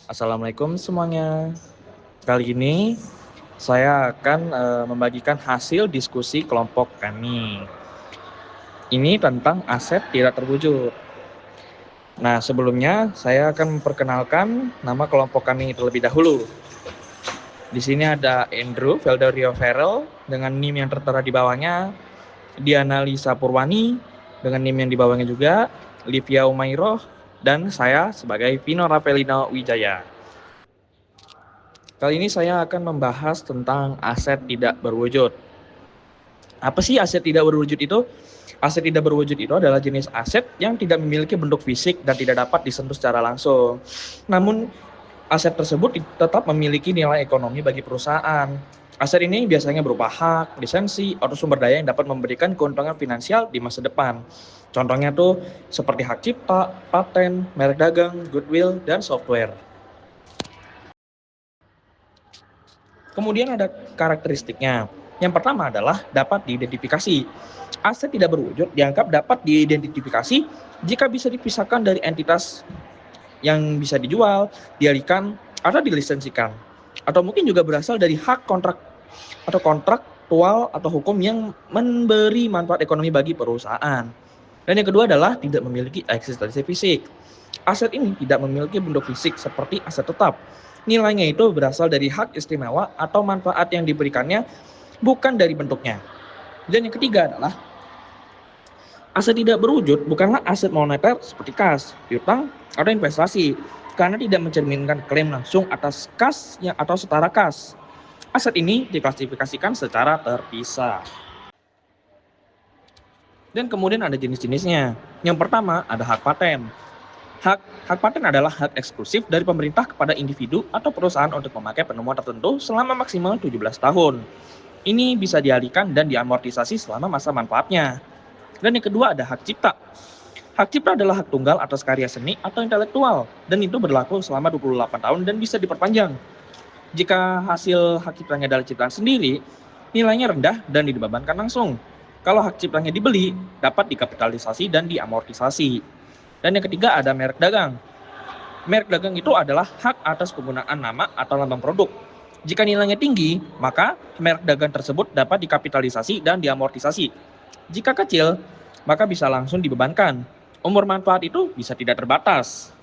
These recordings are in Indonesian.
Assalamualaikum semuanya. Kali ini saya akan membagikan hasil diskusi kelompok kami. Ini tentang aset tidak terwujud. Nah, sebelumnya saya akan memperkenalkan nama kelompok kami terlebih dahulu. Di sini ada Andrew Veldorio Farrell dengan NIM yang tertera di bawahnya, Diana Lisa Purwani dengan NIM yang di bawahnya juga, Livia Umairoh, dan saya sebagai Vino Rafelino Wijaya. Kali ini saya akan membahas tentang aset tidak berwujud. Apa sih aset tidak berwujud itu? Aset tidak berwujud itu adalah jenis aset yang tidak memiliki bentuk fisik dan tidak dapat disentuh secara langsung. Namun, aset tersebut tetap memiliki nilai ekonomi bagi perusahaan. Aset ini biasanya berupa hak, lisensi, atau sumber daya yang dapat memberikan keuntungan finansial di masa depan. Contohnya tuh seperti hak cipta, paten, merek dagang, goodwill, dan software. Kemudian ada karakteristiknya. Yang pertama adalah dapat diidentifikasi. Aset tidak berwujud dianggap dapat diidentifikasi jika bisa dipisahkan dari entitas yang bisa dijual, dialihkan, atau dilisensikan. Atau mungkin juga berasal dari hak kontrak atau kontraktual atau hukum yang memberi manfaat ekonomi bagi perusahaan. Dan yang kedua adalah tidak memiliki eksistensi fisik. Aset ini tidak memiliki bentuk fisik seperti aset tetap. Nilainya itu berasal dari hak istimewa atau manfaat yang diberikannya, bukan dari bentuknya. Dan yang ketiga adalah aset tidak berwujud bukanlah aset moneter seperti kas, piutang, atau investasi, karena tidak mencerminkan klaim langsung atas kas atau setara kas. Aset ini diklasifikasikan secara terpisah. Dan kemudian ada jenis-jenisnya. Yang pertama ada hak paten. Hak paten adalah hak eksklusif dari pemerintah kepada individu atau perusahaan untuk memakai penemuan tertentu selama maksimal 17 tahun. Ini bisa dialihkan dan diamortisasi selama masa manfaatnya. Dan yang kedua ada hak cipta. Hak cipta adalah hak tunggal atas karya seni atau intelektual, dan itu berlaku selama 28 tahun dan bisa diperpanjang. Jika hasil hak ciptanya adalah ciptaan sendiri, nilainya rendah dan dibebankan langsung. Kalau hak ciptanya dibeli, dapat dikapitalisasi dan diamortisasi. Dan yang ketiga ada merek dagang. Merek dagang itu adalah hak atas penggunaan nama atau lambang produk. Jika nilainya tinggi, maka merek dagang tersebut dapat dikapitalisasi dan diamortisasi. Jika kecil, maka bisa langsung dibebankan. Umur manfaat itu bisa tidak terbatas.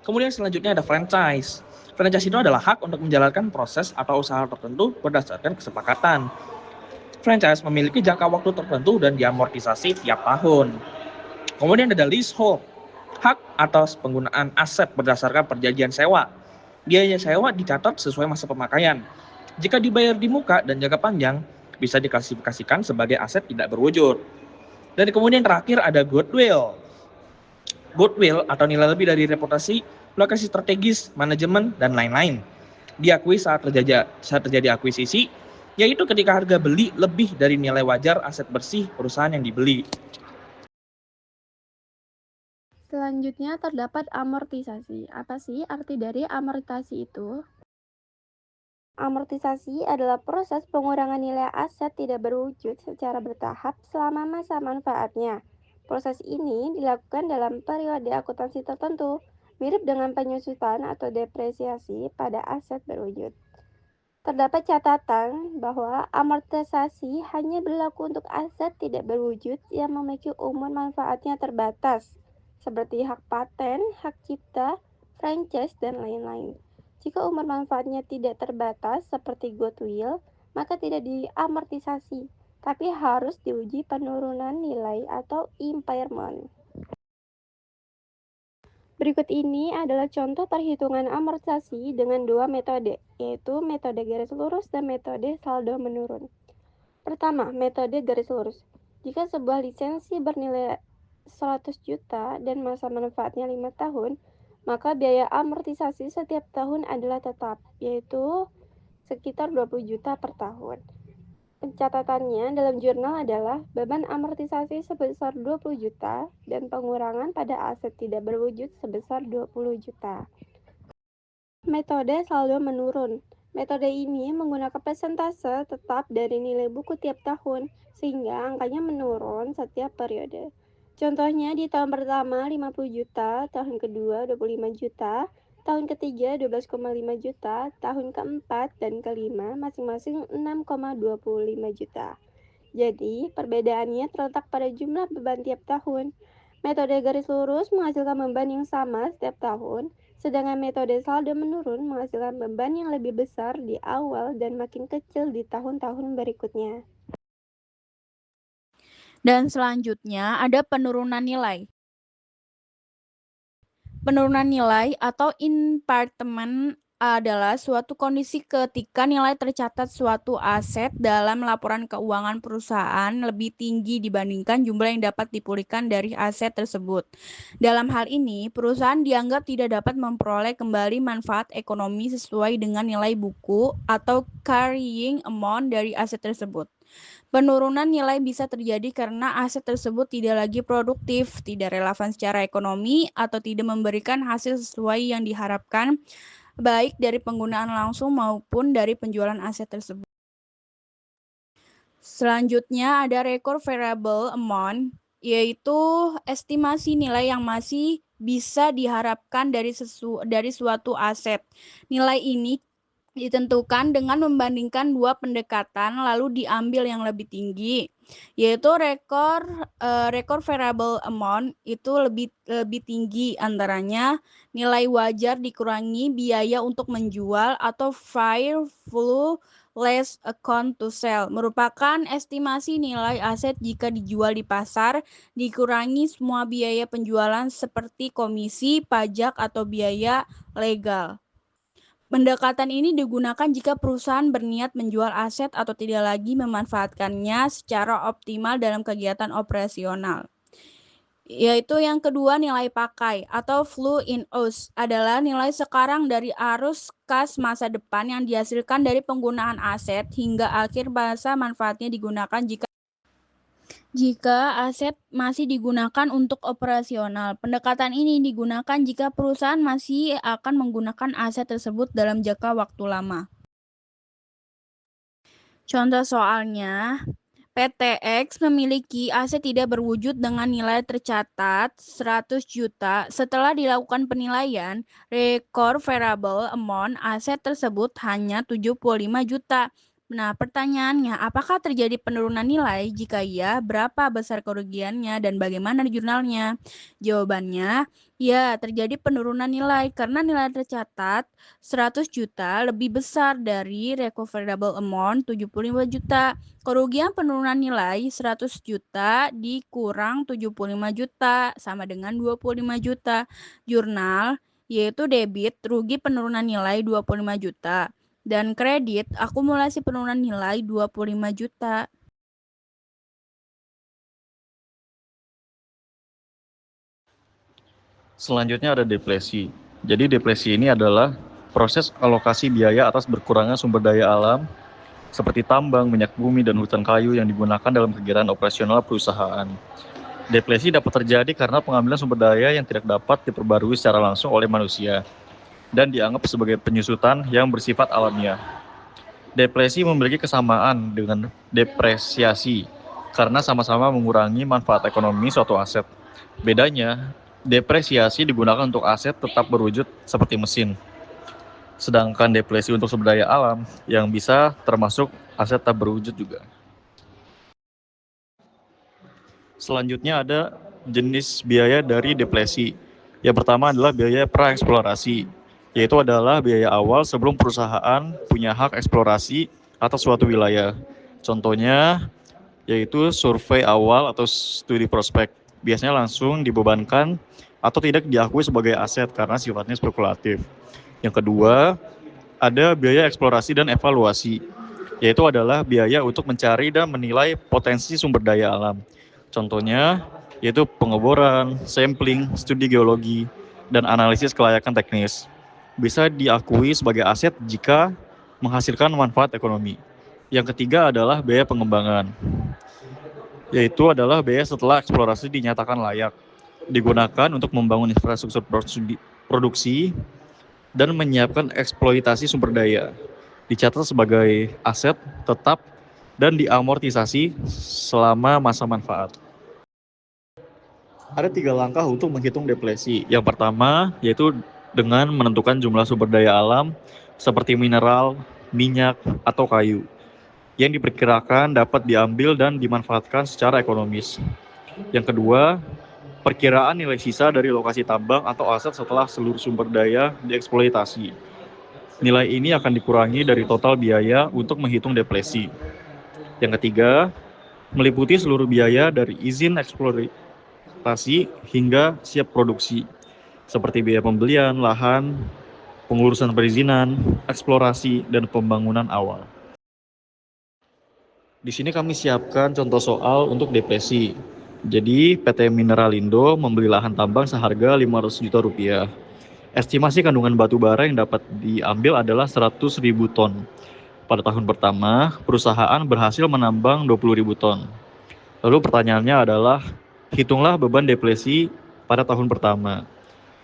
Kemudian selanjutnya ada franchise. Franchise itu adalah hak untuk menjalankan proses atau usaha tertentu berdasarkan kesepakatan. Franchise memiliki jangka waktu tertentu dan diamortisasi tiap tahun. Kemudian ada leasehold, hak atas penggunaan aset berdasarkan perjanjian sewa. Biaya sewa dicatat sesuai masa pemakaian. Jika dibayar di muka dan jangka panjang, bisa diklasifikasikan sebagai aset tidak berwujud. Dan kemudian terakhir ada goodwill. Goodwill atau nilai lebih dari reputasi, lokasi strategis, manajemen, dan lain-lain. Diakui saat terjadi akuisisi, yaitu ketika harga beli lebih dari nilai wajar aset bersih perusahaan yang dibeli. Selanjutnya terdapat amortisasi. Apa sih arti dari amortisasi itu? Amortisasi adalah proses pengurangan nilai aset tidak berwujud secara bertahap selama masa manfaatnya. Proses ini dilakukan dalam periode akuntansi tertentu, mirip dengan penyusutan atau depresiasi pada aset berwujud. Terdapat catatan bahwa amortisasi hanya berlaku untuk aset tidak berwujud yang memiliki umur manfaatnya terbatas, seperti hak paten, hak cipta, franchise, dan lain-lain. Jika umur manfaatnya tidak terbatas, seperti goodwill, maka tidak diamortisasi, tapi harus diuji penurunan nilai atau impairment. Berikut ini adalah contoh perhitungan amortisasi dengan dua metode, yaitu metode garis lurus dan metode saldo menurun. Pertama, metode garis lurus. Jika sebuah lisensi bernilai 100 juta dan masa manfaatnya 5 tahun, maka biaya amortisasi setiap tahun adalah tetap, yaitu sekitar 20 juta per tahun. Pencatatannya dalam jurnal adalah beban amortisasi sebesar 20 juta dan pengurangan pada aset tidak berwujud sebesar 20 juta. Metode saldo menurun. Metode ini menggunakan persentase tetap dari nilai buku tiap tahun, sehingga angkanya menurun setiap periode. Contohnya di tahun pertama 50 juta, tahun kedua 25 juta, tahun ketiga 12,5 juta, tahun keempat dan kelima masing-masing 6,25 juta. Jadi, perbedaannya terletak pada jumlah beban tiap tahun. Metode garis lurus menghasilkan beban yang sama setiap tahun, sedangkan metode saldo menurun menghasilkan beban yang lebih besar di awal dan makin kecil di tahun-tahun berikutnya. Dan selanjutnya ada penurunan nilai. Penurunan nilai atau impairment adalah suatu kondisi ketika nilai tercatat suatu aset dalam laporan keuangan perusahaan lebih tinggi dibandingkan jumlah yang dapat dipulihkan dari aset tersebut. Dalam hal ini, perusahaan dianggap tidak dapat memperoleh kembali manfaat ekonomi sesuai dengan nilai buku atau carrying amount dari aset tersebut. Penurunan nilai bisa terjadi karena aset tersebut tidak lagi produktif, tidak relevan secara ekonomi, atau tidak memberikan hasil sesuai yang diharapkan, baik dari penggunaan langsung maupun dari penjualan aset tersebut. Selanjutnya ada recoverable amount, yaitu estimasi nilai yang masih bisa diharapkan dari suatu aset. Nilai ini ditentukan dengan membandingkan dua pendekatan lalu diambil yang lebih tinggi, yaitu recoverable amount itu lebih tinggi antaranya nilai wajar dikurangi biaya untuk menjual atau fair value less account to sell, merupakan estimasi nilai aset jika dijual di pasar dikurangi semua biaya penjualan seperti komisi, pajak atau biaya legal. Pendekatan ini digunakan jika perusahaan berniat menjual aset atau tidak lagi memanfaatkannya secara optimal dalam kegiatan operasional. Yaitu yang kedua, nilai pakai atau flow in use adalah nilai sekarang dari arus kas masa depan yang dihasilkan dari penggunaan aset hingga akhir masa manfaatnya digunakan jika aset masih digunakan untuk operasional. Pendekatan ini digunakan jika perusahaan masih akan menggunakan aset tersebut dalam jangka waktu lama. Contoh soalnya, PTX memiliki aset tidak berwujud dengan nilai tercatat 100 juta. Setelah dilakukan penilaian, recoverable amount aset tersebut hanya 75 juta. Nah, pertanyaannya, apakah terjadi penurunan nilai? Jika iya, berapa besar kerugiannya dan bagaimana jurnalnya? Jawabannya, ya, terjadi penurunan nilai karena nilai tercatat 100 juta lebih besar dari recoverable amount 75 juta. Kerugian penurunan nilai 100 juta dikurang 75 juta sama dengan 25 juta. Jurnal yaitu debit rugi penurunan nilai 25 juta dan kredit akumulasi penurunan nilai 25 juta. Selanjutnya ada depresi. Jadi depresi ini adalah proses alokasi biaya atas berkurangnya sumber daya alam seperti tambang, minyak bumi, dan hutan kayu yang digunakan dalam kegiatan operasional perusahaan. Depresi dapat terjadi karena pengambilan sumber daya yang tidak dapat diperbarui secara langsung oleh manusia dan dianggap sebagai penyusutan yang bersifat alamiah. Depresi memiliki kesamaan dengan depresiasi karena sama-sama mengurangi manfaat ekonomi suatu aset. Bedanya, depresiasi digunakan untuk aset tetap berwujud seperti mesin. Sedangkan depresi untuk sumber daya alam yang bisa termasuk aset tak berwujud juga. Selanjutnya ada jenis biaya dari depresi. Yang pertama adalah biaya praeksplorasi, yaitu adalah biaya awal sebelum perusahaan punya hak eksplorasi atas suatu wilayah. Contohnya yaitu survei awal atau studi prospek. Biasanya langsung dibebankan atau tidak diakui sebagai aset karena sifatnya spekulatif. Yang kedua, ada biaya eksplorasi dan evaluasi, yaitu adalah biaya untuk mencari dan menilai potensi sumber daya alam. Contohnya yaitu pengeboran, sampling, studi geologi, dan analisis kelayakan teknis. Bisa diakui sebagai aset jika menghasilkan manfaat ekonomi. Yang ketiga adalah biaya pengembangan, yaitu adalah biaya setelah eksplorasi dinyatakan layak, digunakan untuk membangun infrastruktur produksi dan menyiapkan eksploitasi sumber daya. Dicatat sebagai aset tetap dan diamortisasi selama masa manfaat. Ada 3 langkah untuk menghitung depresi. Yang pertama yaitu dengan menentukan jumlah sumber daya alam seperti mineral, minyak, atau kayu yang diperkirakan dapat diambil dan dimanfaatkan secara ekonomis. Yang kedua, perkiraan nilai sisa dari lokasi tambang atau aset setelah seluruh sumber daya dieksploitasi. Nilai ini akan dikurangi dari total biaya untuk menghitung depresi. Yang ketiga, meliputi seluruh biaya dari izin eksploitasi hingga siap produksi, seperti biaya pembelian, lahan, pengurusan perizinan, eksplorasi, dan pembangunan awal. Di sini kami siapkan contoh soal untuk depresi. Jadi PT Mineralindo membeli lahan tambang seharga 500 juta rupiah. Estimasi kandungan batu bara yang dapat diambil adalah 100.000 ton. Pada tahun pertama, perusahaan berhasil menambang 20.000 ton. Lalu pertanyaannya adalah, hitunglah beban depresi pada tahun pertama.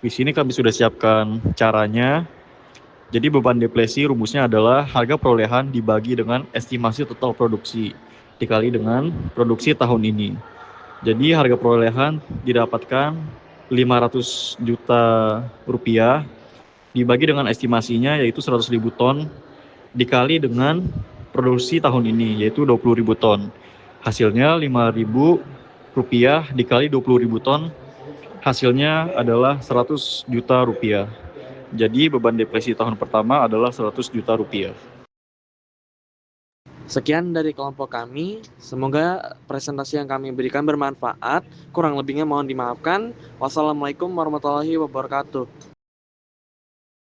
Di sini kami sudah siapkan caranya. Jadi beban depresi rumusnya adalah harga perolehan dibagi dengan estimasi total produksi dikali dengan produksi tahun ini. Jadi harga perolehan didapatkan 500 juta rupiah dibagi dengan estimasinya yaitu 100.000 ton dikali dengan produksi tahun ini yaitu 20.000 ton. Hasilnya 5.000 rupiah dikali 20.000 ton, hasilnya adalah 100 juta rupiah. Jadi beban depresi tahun pertama adalah 100 juta rupiah. Sekian dari kelompok kami, semoga presentasi yang kami berikan bermanfaat, kurang lebihnya mohon dimaafkan. Wassalamualaikum warahmatullahi wabarakatuh.